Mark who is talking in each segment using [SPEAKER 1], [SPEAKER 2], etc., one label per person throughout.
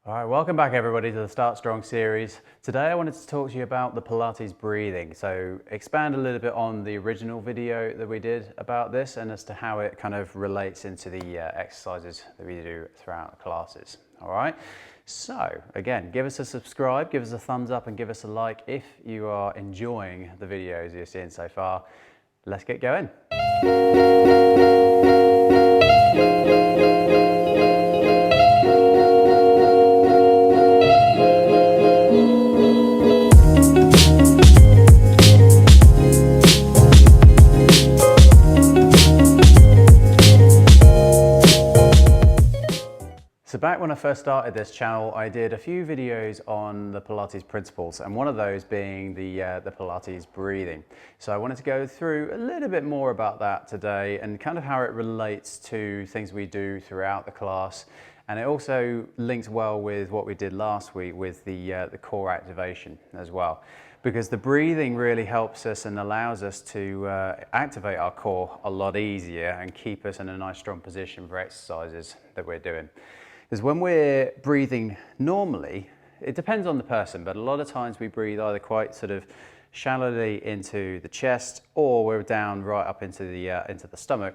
[SPEAKER 1] All right, welcome back everybody to the StartStrong series. Today I wanted to talk to you about the Pilates breathing. So expand a little bit on the original video that we did about this and as to how it kind of relates into the exercises that we do throughout the classes. All right, so again, give us a subscribe, give us a thumbs up and give us a like if you are enjoying the videos you're seeing so far. Let's get going. So back when I first started this channel, I did a few videos on the Pilates principles, and one of those being the Pilates breathing. So I wanted to go through a little bit more about that today and kind of how it relates to things we do throughout the class. And it also links well with what we did last week with the core activation as well. Because the breathing really helps us and allows us to activate our core a lot easier and keep us in a nice strong position for exercises that we're doing. Because when we're breathing normally, it depends on the person, but a lot of times we breathe either quite sort of shallowly into the chest or we're down right up into the stomach.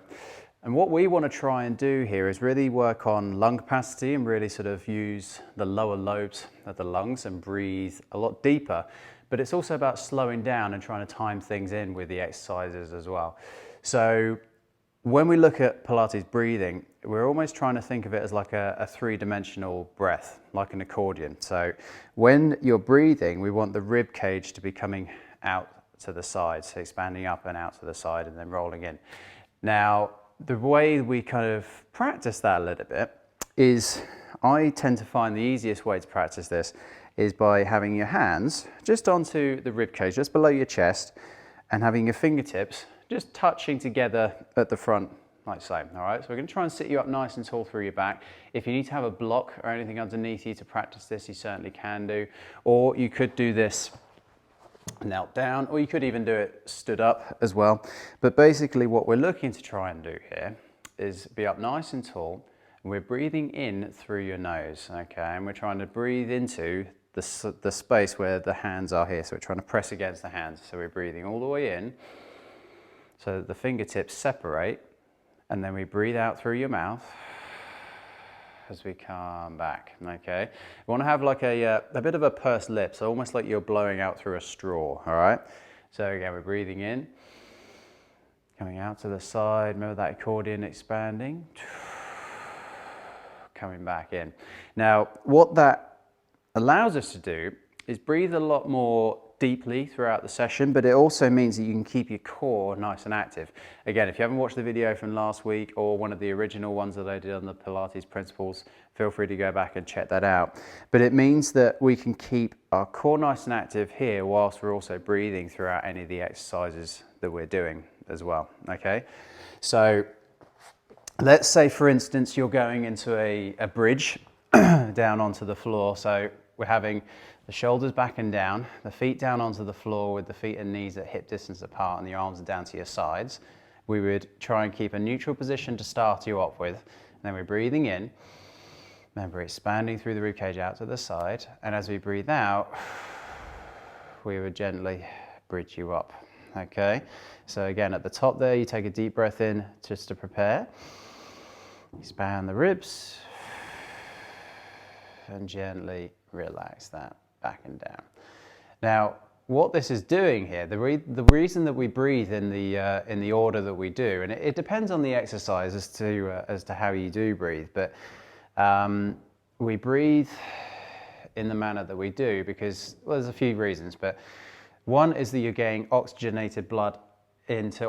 [SPEAKER 1] And what we want to try and do here is really work on lung capacity and really sort of use the lower lobes of the lungs and breathe a lot deeper. But it's also about slowing down and trying to time things in with the exercises as well. So when we look at Pilates breathing, we're almost trying to think of it as like a three-dimensional breath, like an accordion. So when you're breathing, we want the rib cage to be coming out to the side, so expanding up and out to the side and then rolling in. Now, the way we kind of practice that a little bit is, I tend to find the easiest way to practice this is by having your hands just onto the rib cage, just below your chest, and having your fingertips just touching together at the front, like so. All right, so we're going to try and sit you up nice and tall through your back. If you need to have a block or anything underneath you to practice this, you certainly can do. Or you could do this knelt down, or you could even do it stood up as well. But basically what we're looking to try and do here is be up nice and tall, and we're breathing in through your nose, okay? And we're trying to breathe into the space where the hands are here. So we're trying to press against the hands. So we're breathing all the way in so that the fingertips separate, and then we breathe out through your mouth as we come back, okay? We want to have like a bit of a pursed lip, so almost like you're blowing out through a straw, all right? So again, we're breathing in, coming out to the side, remember that accordion expanding, coming back in. Now, what that allows us to do is breathe a lot more deeply throughout the session, but it also means that you can keep your core nice and active. Again, if you haven't watched the video from last week or one of the original ones that I did on the Pilates principles, feel free to go back and check that out. But it means that we can keep our core nice and active here whilst we're also breathing throughout any of the exercises that we're doing as well, okay? So let's say, for instance, you're going into a bridge down onto the floor. So we're having the shoulders back and down, the feet down onto the floor with the feet and knees at hip distance apart and the arms are down to your sides. We would try and keep a neutral position to start you off with. And then we're breathing in. Remember, expanding through the ribcage out to the side. And as we breathe out, we would gently bridge you up. Okay? So again, at the top there, you take a deep breath in just to prepare. Expand the ribs. And gently relax that back and down. Now, what this is doing here, the reason that we breathe in the order that we do, and it depends on the exercise as to how you do breathe, but we breathe in the manner that we do because, well, there's a few reasons, but one is that you're getting oxygenated blood into the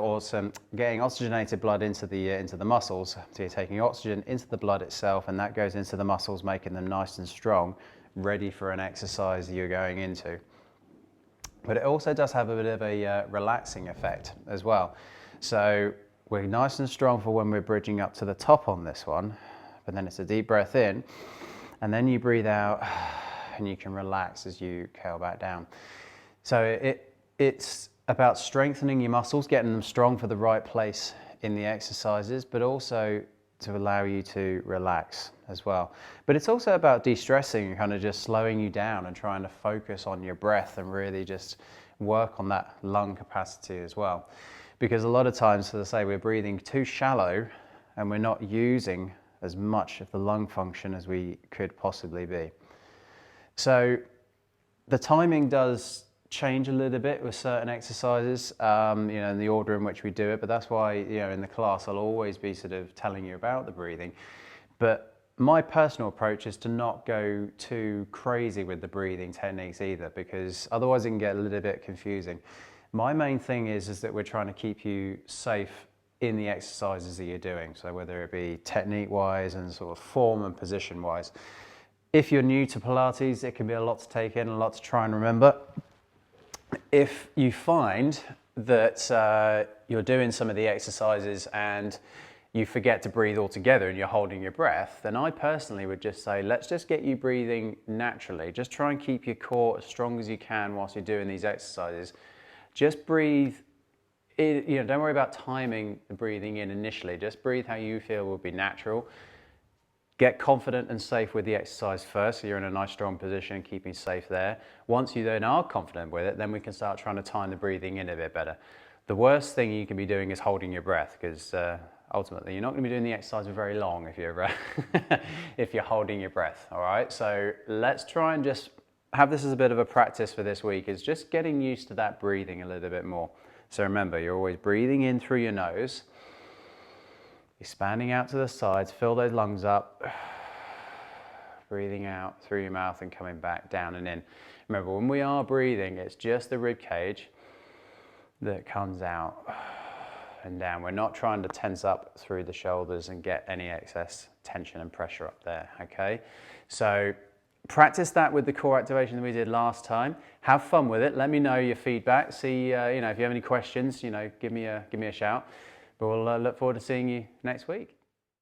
[SPEAKER 1] muscles. So you're taking oxygen into the blood itself, and that goes into the muscles, making them nice and strong, ready for an exercise that you're going into. But it also does have a bit of a relaxing effect as well. So we're nice and strong for when we're bridging up to the top on this one, but then it's a deep breath in, and then you breathe out, and you can relax as you curl back down. So it's about strengthening your muscles, getting them strong for the right place in the exercises, but also to allow you to relax as well. But it's also about de-stressing and kind of just slowing you down and trying to focus on your breath and really just work on that lung capacity as well. Because a lot of times, as I say, we're breathing too shallow and we're not using as much of the lung function as we could possibly be. So the timing does change a little bit with certain exercises, in the order in which we do it, but that's why, in the class I'll always be sort of telling you about the breathing. But my personal approach is to not go too crazy with the breathing techniques either, because otherwise it can get a little bit confusing. My main thing is that we're trying to keep you safe in the exercises that you're doing. So whether it be technique-wise and sort of form and position-wise. If you're new to Pilates, it can be a lot to take in, a lot to try and remember. If you find that you're doing some of the exercises and you forget to breathe altogether and you're holding your breath, then I personally would just say, let's just get you breathing naturally. Just try and keep your core as strong as you can whilst you're doing these exercises. Just breathe, don't worry about timing the breathing in initially. Just breathe how you feel will be natural. Get confident and safe with the exercise first, so you're in a nice strong position, keeping safe there. Once you then are confident with it, then we can start trying to time the breathing in a bit better. The worst thing you can be doing is holding your breath, because ultimately you're not going to be doing the exercise for very long if you're if you're holding your breath. All right, so let's try and just have this as a bit of a practice for this week, is just getting used to that breathing a little bit more. So remember, you're always breathing in through your nose, expanding out to the sides, fill those lungs up, breathing out through your mouth and coming back down and in. Remember, when we are breathing, it's just the rib cage that comes out and down. We're not trying to tense up through the shoulders and get any excess tension and pressure up there, okay? So practice that with the core activation that we did last time. Have fun with it. Let me know your feedback. See, if you have any questions, give me a shout. But we'll look forward to seeing you next week.